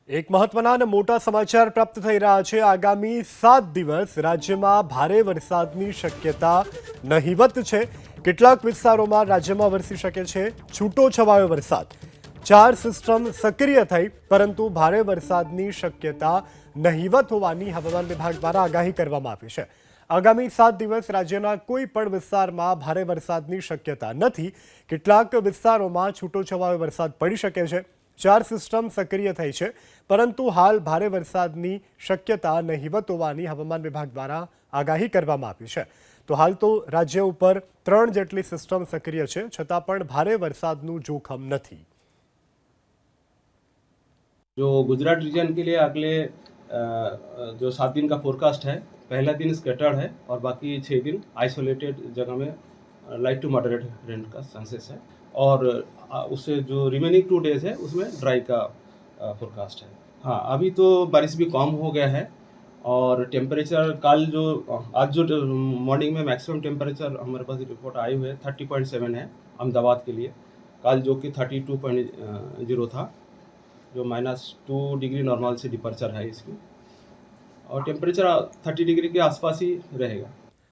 એક મહત્વના અને મોટા સમાચાર પ્રાપ્ત થઈ રહ્યા છે। આગામી 7 દિવસ રાજ્યમાં ભારે વરસાદની શક્યતા નહિવત છે। કેટલાક વિસ્તારોમાં રાજ્યમાં વરસી શકે છે છૂટો છવાયો વરસાદ। 4 સિસ્ટમ સક્રિય થઈ પરંતુ ભારે વરસાદની શક્યતા નહિવત હોવાની હવામાન વિભાગ દ્વારા આગાહી કરવામાં આવી છે। આગામી 7 દિવસ રાજ્યના કોઈ પણ વિસ્તારમાં ભારે વરસાદની શક્યતા નથી। કેટલાક વિસ્તારોમાં છૂટો છવાયો વરસાદ પડી શકે છે। 4 સિસ્ટમ સક્રિય થઈ છે પરંતુ હાલ ભારે વરસાદની શક્યતા નહિવત હોવાની હવામાન વિભાગ દ્વારા આગાહી કરવામાં આવી છે। તો હાલ તો રાજ્ય ઉપર 3 જેટલી સિસ્ટમ સક્રિય છે છતાં પણ ભારે વરસાદનું જોખમ નથી। जो गुजरात रीजन के लिए अगले जो 7 दिन का फोरकास्ट है, पहला दिन स्कैटर्ड है और बाकी 6 दिन आइसोलेटेड जगह में लाइट टू मॉडरेट रेन का चांसेस है। और उससे जो रिमेनिंग 2 डेज है उसमें ड्राई का फोरकास्ट है। हाँ, अभी तो बारिश भी कम हो गया है और टेम्परेचर आज जो मॉर्निंग में मैक्सिमम टेम्परेचर हमारे पास रिपोर्ट आई हुई है 30.7 है अहमदाबाद के लिए। कल जो कि 32.0 था, जो -2 डिग्री नॉर्मल से डिपर्चर है इसकी, और टेम्परेचर 30 डिग्री के आसपास ही रहेगा।